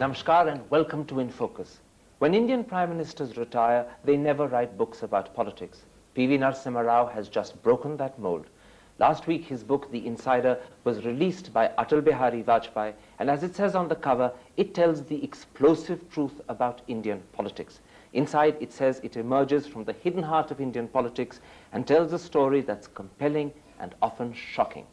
Namaskar and welcome to In Focus. When Indian Prime Ministers retire, they never write books about politics. PV Narasimha Rao has just broken that mold. Last week, his book, The Insider, was released by Atal Bihari Vajpayee, and as it says on the cover, it tells the explosive truth about Indian politics. Inside, it says it emerges from the hidden heart of Indian politics and tells a story that's compelling and often shocking.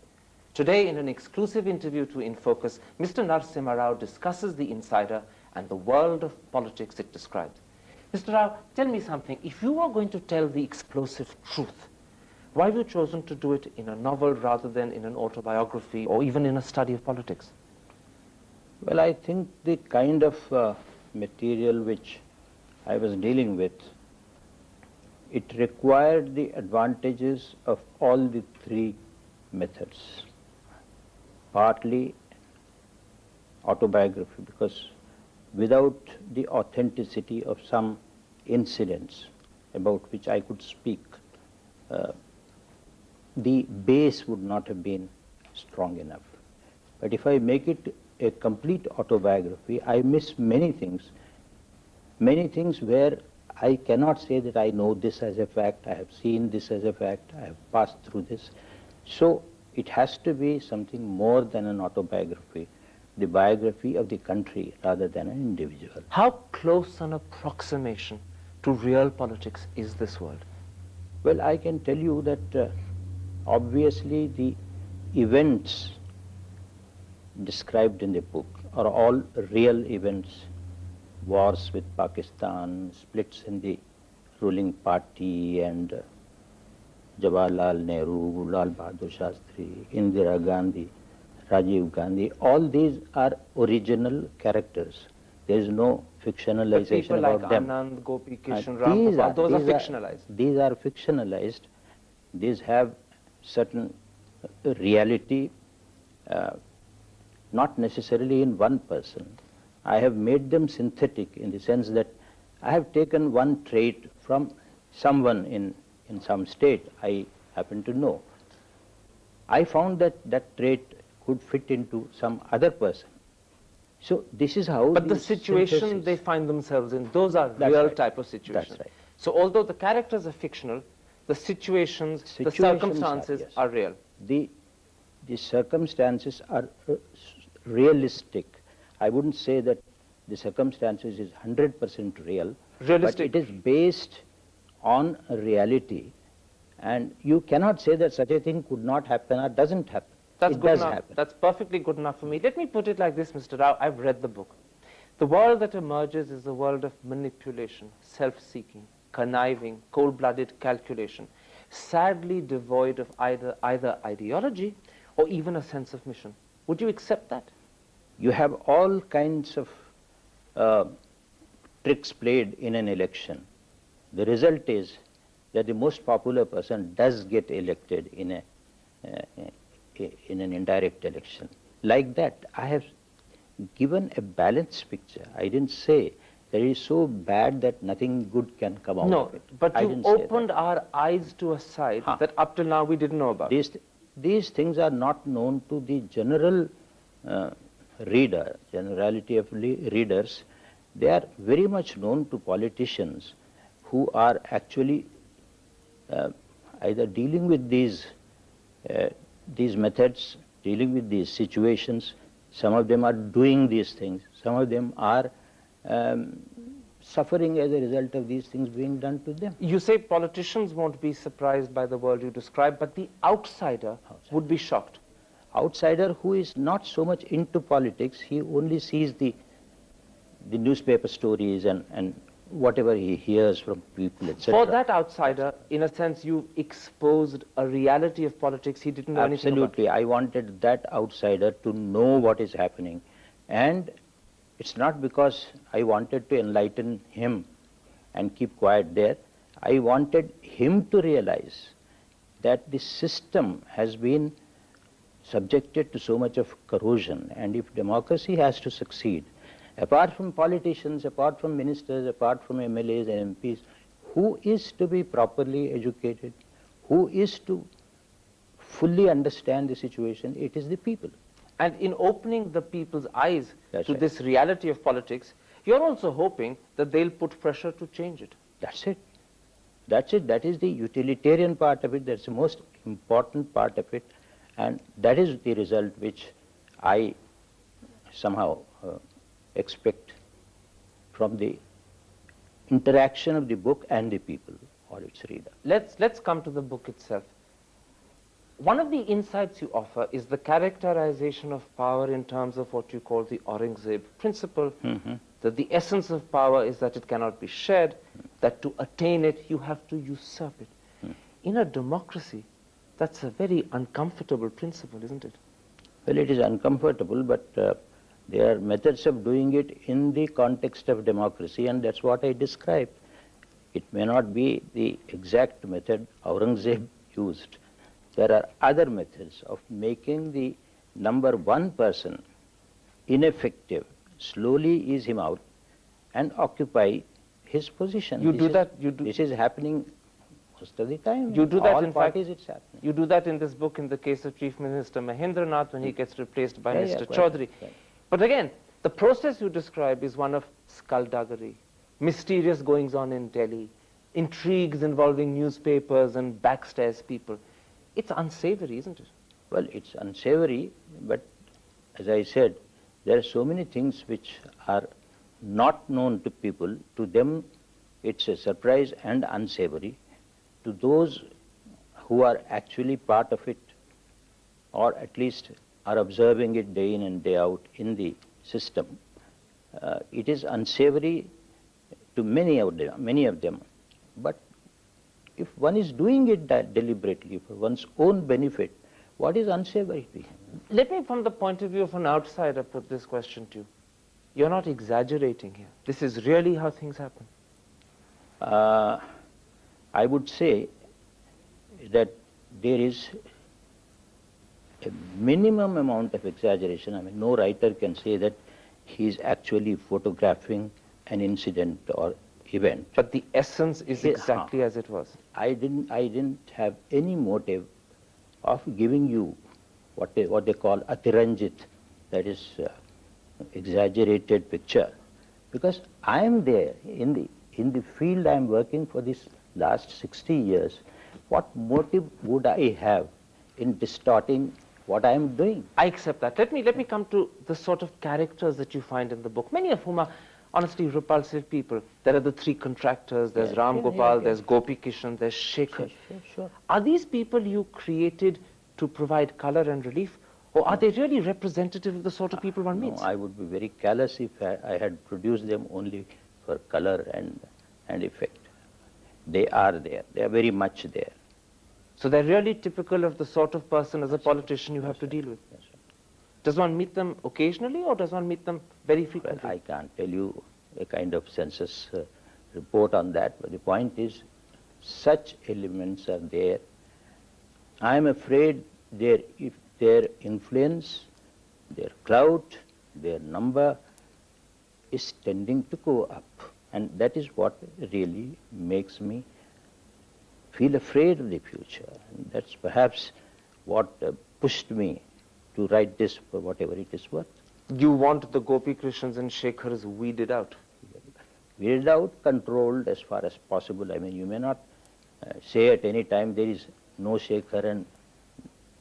Today, in an exclusive interview to In Focus, Mr. Narasimha Rao discusses The Insider and the world of politics it describes. Mr. Rao, tell me something. If you are going to tell the explosive truth, why have you chosen to do it in a novel rather than in an autobiography or even in a study of politics? Well, I think the kind of material which I was dealing with, it required the advantages of all the three methods. Partly autobiography, because without the authenticity of some incidents about which I could speak, the base would not have been strong enough. But if I make it a complete autobiography, I miss many things where I cannot say that I know this as a fact, I have seen this as a fact, I have passed through this. So it has to be something more than an autobiography, the biography of the country rather than an individual. How close an approximation to real politics is this world? Well, I can tell you that obviously the events described in the book are all real events. Wars with Pakistan, splits in the ruling party, and Jawaharlal Nehru, Lal Bahadur Shastri, Indira Gandhi, Rajiv Gandhi, all these are original characters. There is no fictionalization about them. Anand, Gopi, Kishan, Ram Gopal, those are fictionalized. These are fictionalized. These have certain reality, not necessarily in one person. I have made them synthetic in the sense that I have taken one trait from someone in some state I happen to know. I found that that trait could fit into some other person. So this is how. But the situation they find themselves in, those are real type of situations. That's right. So although the characters are fictional, the situations the circumstances are real. The circumstances are realistic. I wouldn't say that the circumstances is 100% real, realistic, but it is based on a reality, and you cannot say that such a thing could not happen or doesn't happen. That's it good does enough. happen. That's perfectly good enough for me. Let me put it like this, Mr. Rao. I've read the book. The world that emerges is a world of manipulation, self-seeking, conniving, cold-blooded calculation, sadly devoid of either ideology or even a sense of mission. Would you accept that? You have all kinds of tricks played in an election. The result is that the most popular person does get elected in an indirect election. Like that, I have given a balanced picture. I didn't say that it is so bad that nothing good can come out of it. No, but you opened our eyes to a side that up till now we didn't know about. These things are not known to the general reader, generality of readers. They are very much known to politicians who are actually either dealing with these methods, dealing with these situations. Some of them are doing these things. Some of them are suffering as a result of these things being done to them. You say politicians won't be surprised by the world you describe, but the outsider would be shocked. Outsider who is not so much into politics, he only sees the newspaper stories and whatever he hears from people, etc. For that outsider, in a sense, you exposed a reality of politics he didn't know anything about. Absolutely. I wanted that outsider to know what is happening. And it's not because I wanted to enlighten him and keep quiet there. I wanted him to realize that the system has been subjected to so much of corrosion, and if democracy has to succeed, apart from politicians, apart from ministers, apart from MLAs and MPs, who is to be properly educated, who is to fully understand the situation? It is the people. And in opening the people's eyes That's to right. this reality of politics, you're also hoping that they'll put pressure to change it. That's it. That's it. That is the utilitarian part of it. That's the most important part of it. And that is the result which I somehow expect from the interaction of the book and the people or its reader. Let's come to the book itself. One of the insights you offer is the characterization of power in terms of what you call the Aurangzeb principle, that the essence of power is that it cannot be shared, that to attain it you have to usurp it. In a democracy, that's a very uncomfortable principle, isn't it? Well, it is uncomfortable, but there are methods of doing it in the context of democracy, and that's what I described. It may not be the exact method Aurangzeb used. There are other methods of making the number one person ineffective, slowly ease him out and occupy his position. This is happening most of the time. You do that all in parties fact, it's happening. You do that in this book in the case of Chief Minister Mahendranath when he gets replaced by Mr. quite Chaudhary. right. But again, the process you describe is one of skullduggery, mysterious goings-on in Delhi, intrigues involving newspapers and backstairs people. It's unsavory, isn't it? Well, it's unsavory, but as I said, there are so many things which are not known to people. To them, it's a surprise and unsavory. To those who are actually part of it, or at least are observing it day in and day out in the system, it is unsavory to many of them. But if one is doing it deliberately for one's own benefit, what is unsavory to him? Let me, from the point of view of an outsider, put this question to you. You're not exaggerating here. This is really how things happen. I would say that there is a minimum amount of exaggeration. I mean, no writer can say that he is actually photographing an incident or event. But the essence is exactly as it was. I didn't have any motive of giving you what they call atiranjit, that is exaggerated picture, because I am there in the field. I am working for this last 60 years. What motive would I have in distorting what I am doing? I accept that. Let me come to the sort of characters that you find in the book, many of whom are honestly repulsive people. There are the three contractors, there's Ram Gopal, there's Gopi Kishan, there's Shekhar. Sure. Are these people you created to provide color and relief, or are they really representative of the sort of people one meets? No, I would be very callous if I had produced them only for color and effect. They are there. They are very much there. So they're really typical of the sort of person as a politician you have to deal with. That's right. Does one meet them occasionally or does one meet them very Well, frequently? I can't tell you a kind of census report on that, but the point is such elements are there. I am afraid if their influence, their clout, their number is tending to go up. And that is what really makes me feel afraid of the future. And that's perhaps what pushed me to write this for whatever it is worth. You want the Gopi Krishans and Shekhars weeded out? Weeded out, controlled as far as possible. I mean, you may not say at any time there is no Shekhar and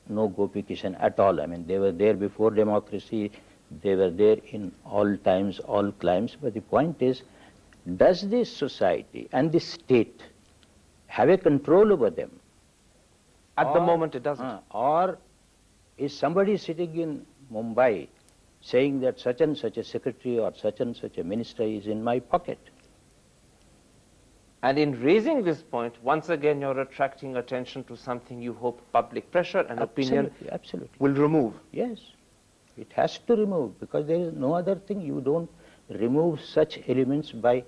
no Gopi Kishan at all. I mean, they were there before democracy. They were there in all times, all climes. But the point is, does this society and the state have a control over them? At the moment it doesn't. Or is somebody sitting in Mumbai saying that such and such a secretary or such and such a minister is in my pocket? And in raising this point, once again you're attracting attention to something you hope public pressure and opinion Absolutely. will remove. Yes, it has to remove, because there is no other thing. You don't remove such elements by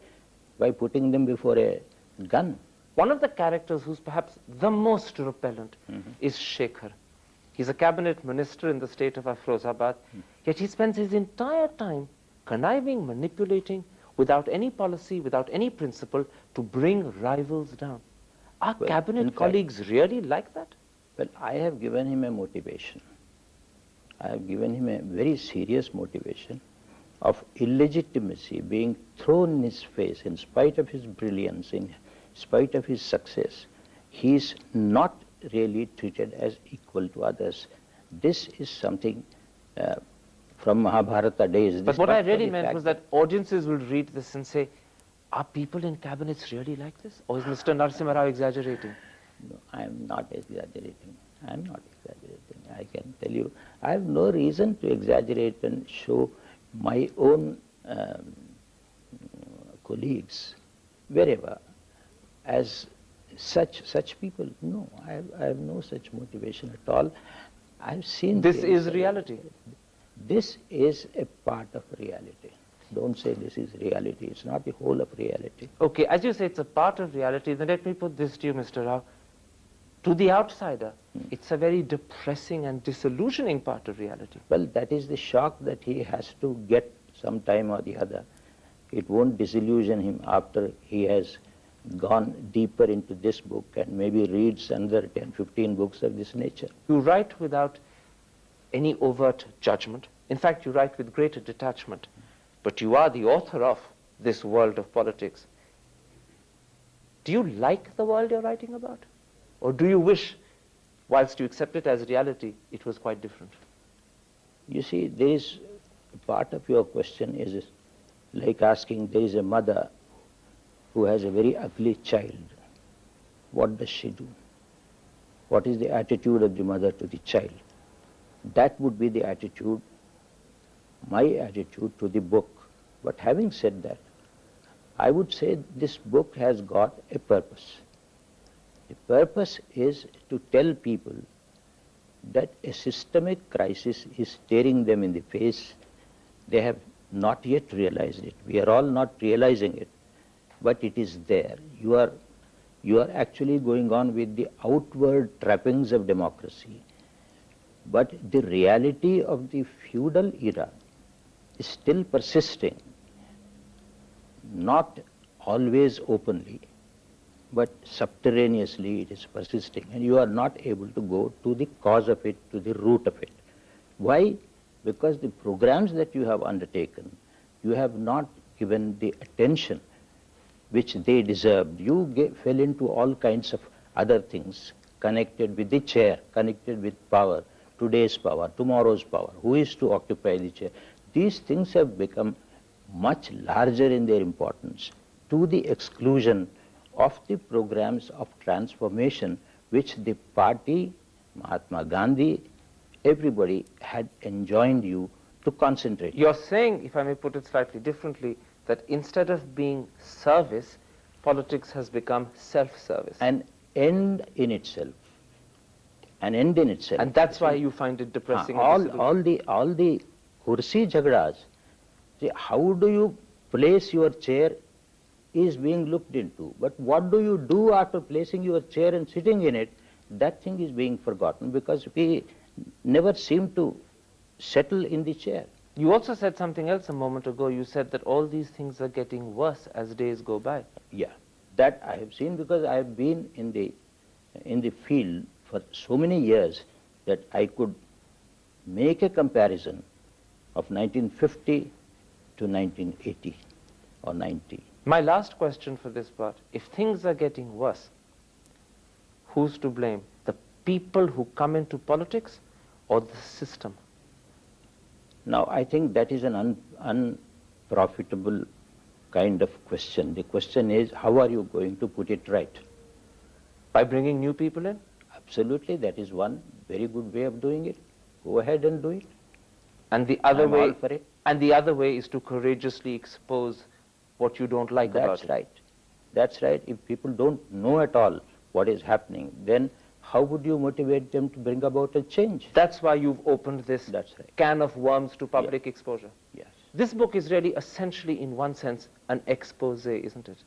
putting them before a gun. One of the characters who's perhaps the most repellent is Shekhar. He's a cabinet minister in the state of Afrozabad, yet he spends his entire time conniving, manipulating, without any policy, without any principle, to bring rivals down. Are cabinet colleagues really like that? Well, I have given him a motivation. I have given him a very serious motivation of illegitimacy being thrown in his face in spite of his brilliance, in spite of his success. He is not really treated as equal to others. This is something from Mahabharata days. But what I really meant was that audiences will read this and say, are people in cabinets really like this? Or is Mr. Narasimha Rao exaggerating? No, I am not exaggerating. I am not exaggerating. I can tell you, I have no reason to exaggerate and show my own colleagues wherever as such people. No, I have no such motivation at all. I have seen this is reality. This is a part of reality. Don't say this is reality. It's not the whole of reality. Okay, as you say, it's a part of reality. Then let me put this to you, Mr. Rao. To the outsider, it's a very depressing and disillusioning part of reality. Well, that is the shock that he has to get some time or the other. It won't disillusion him after he has gone deeper into this book and maybe reads another 10, 15 books of this nature. You write without any overt judgment. In fact, you write with greater detachment. But you are the author of this world of politics. Do you like the world you're writing about? Or do you wish, whilst you accept it as reality, it was quite different? You see, there is a part of your question is like asking, there is a mother who has a very ugly child. What does she do? What is the attitude of the mother to the child? That would be the attitude, my attitude to the book. But having said that, I would say this book has got a purpose. The purpose is to tell people that a systemic crisis is staring them in the face. They have not yet realized it. We are all not realizing it, but it is there. You are actually going on with the outward trappings of democracy. But the reality of the feudal era is still persisting, not always openly, but subterraneously it is persisting, and you are not able to go to the cause of it, to the root of it. Why? Because the programs that you have undertaken, you have not given the attention which they deserved. You fell into all kinds of other things connected with the chair, connected with power, today's power, tomorrow's power, who is to occupy the chair. These things have become much larger in their importance to the exclusion of the programs of transformation which the party, Mahatma Gandhi, everybody had enjoined you to concentrate. You're saying, if I may put it slightly differently, that instead of being service, politics has become self-service. An end in itself. An end in itself. And that's why you find it depressing. All the kursi jhagdas, see, how do you place your chair is being looked into. But what do you do after placing your chair and sitting in it? That thing is being forgotten because we never seem to settle in the chair. You also said something else a moment ago. You said that all these things are getting worse as days go by. Yeah, that I have seen because I have been in the field for so many years that I could make a comparison of 1950 to 1980 or 90. My last question for this part, if things are getting worse, who's to blame? The people who come into politics or the system? Now, I think that is an unprofitable kind of question. The question is, how are you going to put it right? By bringing new people in? Absolutely, that is one very good way of doing it. Go ahead and do it. And the other way, all for it. And the other way is to courageously expose what you don't like about it. That's right. That's right. If people don't know at all what is happening, then how would you motivate them to bring about a change? That's why you've opened this can of worms to public exposure. Yes. This book is really essentially, in one sense, an expose, isn't it?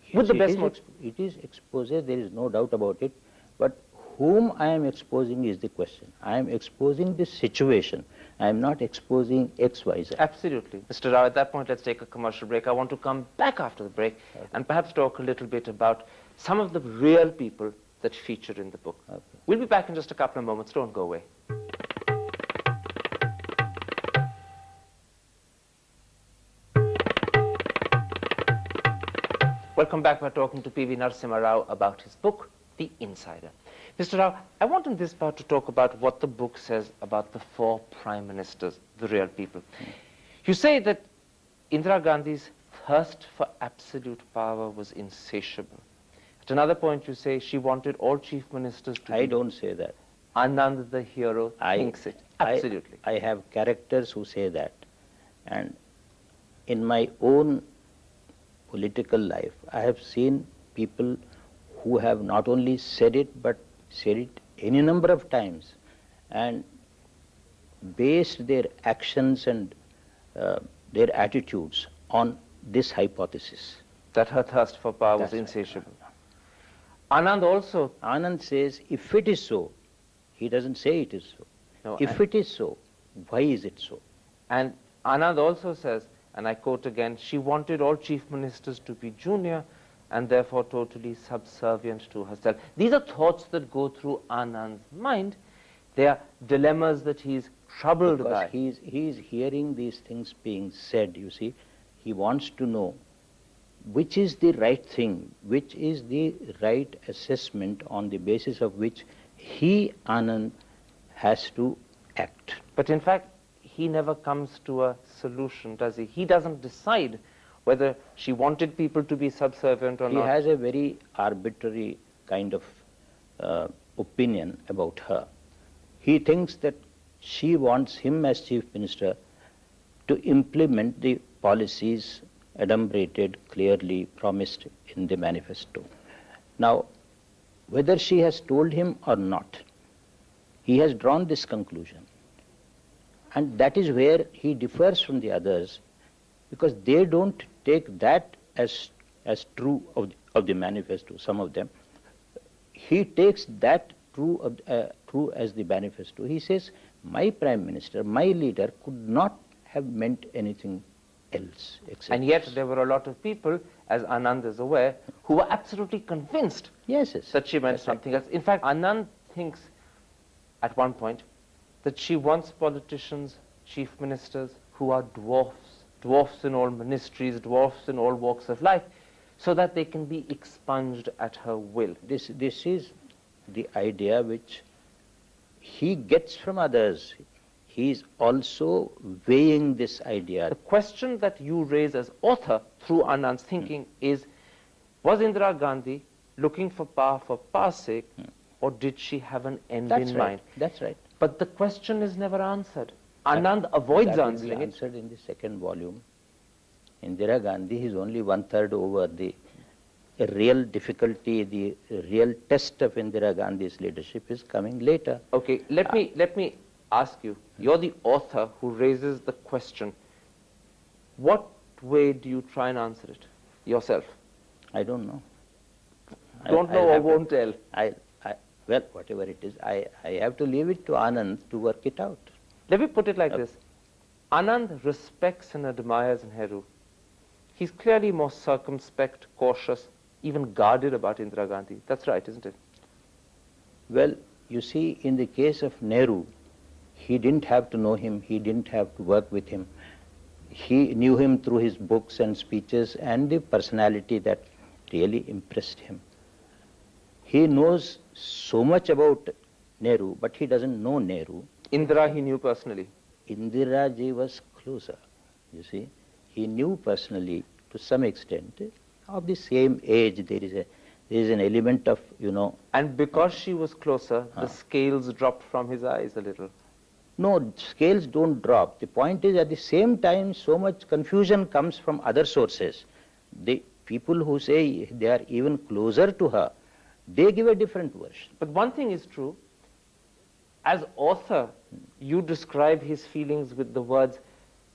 Yes, With the best motive. It is expose, there is no doubt about it. But whom I am exposing is the question. I am exposing the situation. I am not exposing X, Y, Z. Absolutely. Mr. Rao, at that point, let's take a commercial break. I want to come back after the break and perhaps talk a little bit about some of the real people that feature in the book. We'll be back in just a couple of moments. Don't go away. Welcome back. We're talking to PV Narasimha Rao about his book, The Insider. Mr. Rao, I want in this part to talk about what the book says about the 4 prime ministers, the real people. You say that Indira Gandhi's thirst for absolute power was insatiable. At another point, you say she wanted all chief ministers to I don't say that. Anand, the hero, thinks it. Absolutely. I have characters who say that. And in my own political life, I have seen people who have not only said it, but said it any number of times and based their actions and their attitudes on this hypothesis. That her thirst for power was insatiable. Right. Anand also... Anand says, if it is so, he doesn't say it is so. No, if it is so, why is it so? And Anand also says, and I quote again, she wanted all chief ministers to be junior and therefore totally subservient to herself. These are thoughts that go through Anand's mind. They are dilemmas that he's troubled by. He's hearing these things being said, you see. He wants to know which is the right thing, which is the right assessment on the basis of which he, Anand, has to act. But in fact, he never comes to a solution, does he? He doesn't decide whether she wanted people to be subservient or not. He has a very arbitrary kind of opinion about her. He thinks that she wants him as chief minister to implement the policies adumbrated, clearly promised in the manifesto. Now, whether she has told him or not, he has drawn this conclusion. And that is where he differs from the others, because they don't take that as true of the manifesto, some of them. He takes that true as the manifesto. He says, my prime minister, my leader could not have meant anything else. And yet there were a lot of people, as Anand is aware, who were absolutely convinced that she meant something else. In fact, Anand thinks at one point that she wants politicians, chief ministers, who are dwarfs in all ministries, dwarfs in all walks of life, so that they can be expunged at her will. This is the idea which he gets from others. He is also weighing this idea. The question that you raise as author through Anand's thinking is, was Indira Gandhi looking for power's sake, or did she have an end in mind? That's right. But the question is never answered. Anand avoids answering it. That will be answered in the second volume. Indira Gandhi is only 1/3 over. The real difficulty, the real test of Indira Gandhi's leadership is coming later. Okay, let me ask you. You're the author who raises the question. What way do you try and answer it yourself? I don't know. Don't know or won't tell? Well, whatever it is, I have to leave it to Anand to work it out. Let me put it like this. Anand respects and admires Nehru. He's clearly more circumspect, cautious, even guarded about Indira Gandhi. That's right, isn't it? Well, you see, in the case of Nehru, he didn't have to know him, he didn't have to work with him. He knew him through his books and speeches and the personality that really impressed him. He knows so much about Nehru, but he doesn't know Nehru. Indira he knew personally. Indira ji was closer, you see. He knew personally to some extent. Of the same age, there is an element of, And because she was closer, the scales dropped from his eyes a little. No, scales don't drop. The point is, at the same time, so much confusion comes from other sources. The people who say they are even closer to her, they give a different version. But one thing is true. As author, you describe his feelings with the words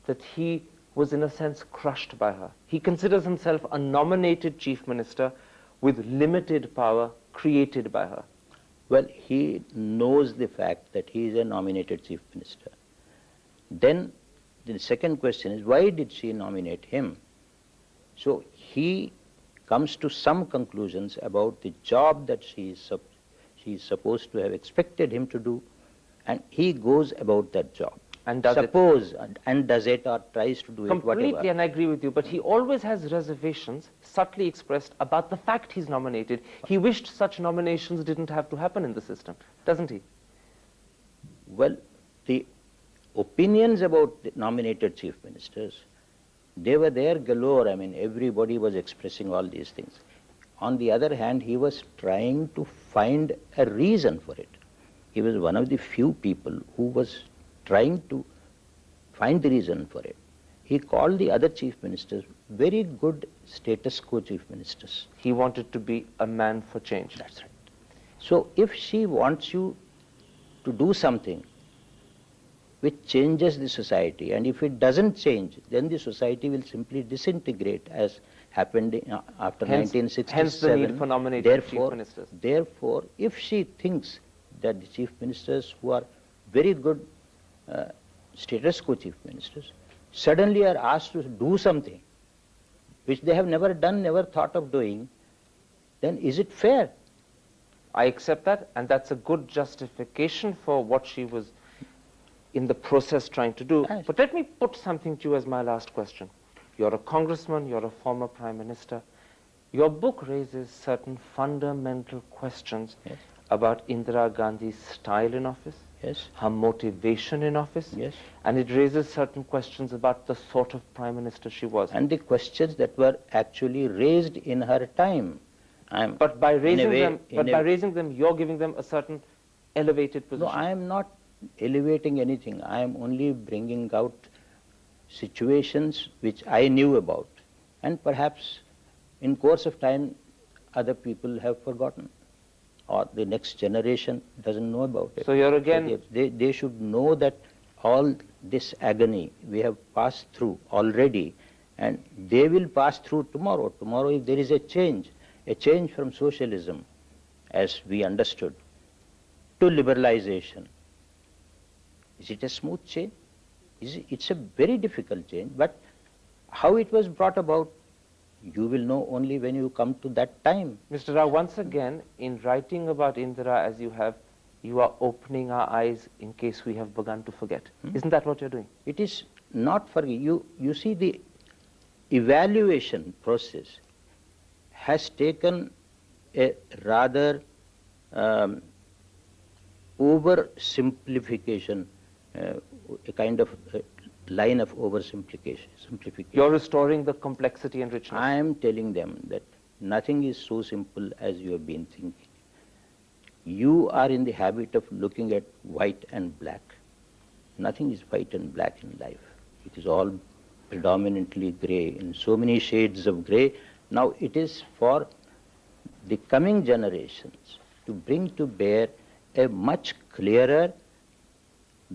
that he was in a sense crushed by her. He considers himself a nominated chief minister with limited power created by her. Well, he knows the fact that he is a nominated chief minister. Then the second question is, why did she nominate him? So he comes to some conclusions about the job that she is supposed to have expected him to do, and he goes about that job. And does suppose and does it or tries to do it, completely, whatever. and I agree with you, but he always has reservations, subtly expressed, about the fact he's nominated. He wished such nominations didn't have to happen in the system, doesn't he? Well, the opinions about the nominated chief ministers, they were there galore. I mean, everybody was expressing all these things. On the other hand, he was trying to find a reason for it. He was one of the few people who was trying to find the reason for it. He called the other chief ministers very good status quo chief ministers. He wanted to be a man for change. That's right. So if she wants you to do something which changes the society, and if it doesn't change, then the society will simply disintegrate, as happened after 1967. Hence the need for nominating chief ministers. Therefore, if she thinks that the chief ministers who are very good status quo chief ministers suddenly are asked to do something which they have never done, never thought of doing, then is it fair? I accept that, and that's a good justification for what she was in the process trying to do. Yes. But let me put something to you as my last question. You're a congressman, you're a former prime minister. Your book raises certain fundamental questions Yes. about Indira Gandhi's style in office, Yes. her motivation in office, Yes. and it raises certain questions about the sort of prime minister she was. And the questions that were actually raised in her time. But by raising them, you're giving them a certain elevated position. No, I am not elevating anything. I am only bringing out situations which I knew about, and perhaps in course of time other people have forgotten, or the next generation doesn't know about it. So you're again... So they should know that all this agony we have passed through already, and they will pass through tomorrow. Tomorrow, if there is a change from socialism, as we understood, to liberalization, is it a smooth change? It's a very difficult change, but how it was brought about, you will know only when you come to that time. Mr. Rao, once again, in writing about Indira as you have, you are opening our eyes in case we have begun to forget. Isn't that what you're doing? It is not for you. You see, the evaluation process has taken a rather oversimplification, a kind of line of oversimplification. You're restoring the complexity and richness. I am telling them that nothing is so simple as you have been thinking. You are in the habit of looking at white and black. Nothing is white and black in life. It is all predominantly grey, in so many shades of grey. Now it is for the coming generations to bring to bear a much clearer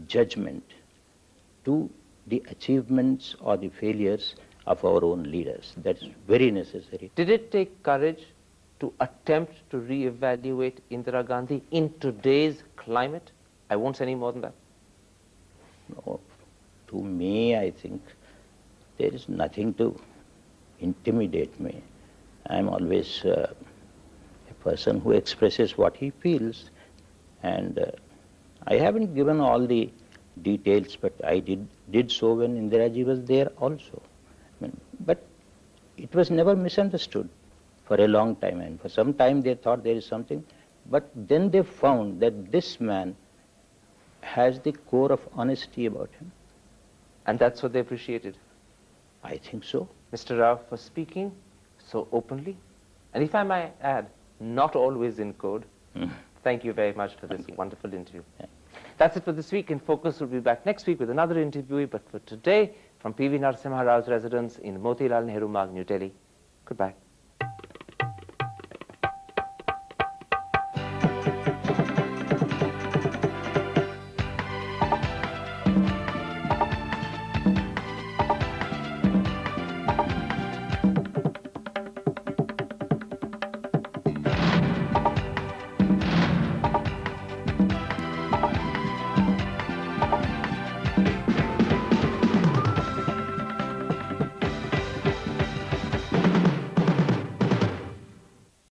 judgment to the achievements or the failures of our own leaders. That's very necessary. Did it take courage to attempt to re-evaluate Indira Gandhi in today's climate? I won't say any more than that. No, to me, I think there is nothing to intimidate me. I'm always a person who expresses what he feels, and I haven't given all the details, but I did so when Indiraji was there also. I mean, but it was never misunderstood for a long time, and for some time they thought there is something, but then they found that this man has the core of honesty about him. And that's what they appreciated. I think so. Mr. Rao, for speaking so openly, and if I may add, not always in code, thank you very much for this wonderful interview. That's it for this week. In Focus, we'll be back next week with another interviewee, but for today, from PV Narasimha Rao's residence in Motilal Nehru Marg, New Delhi, goodbye.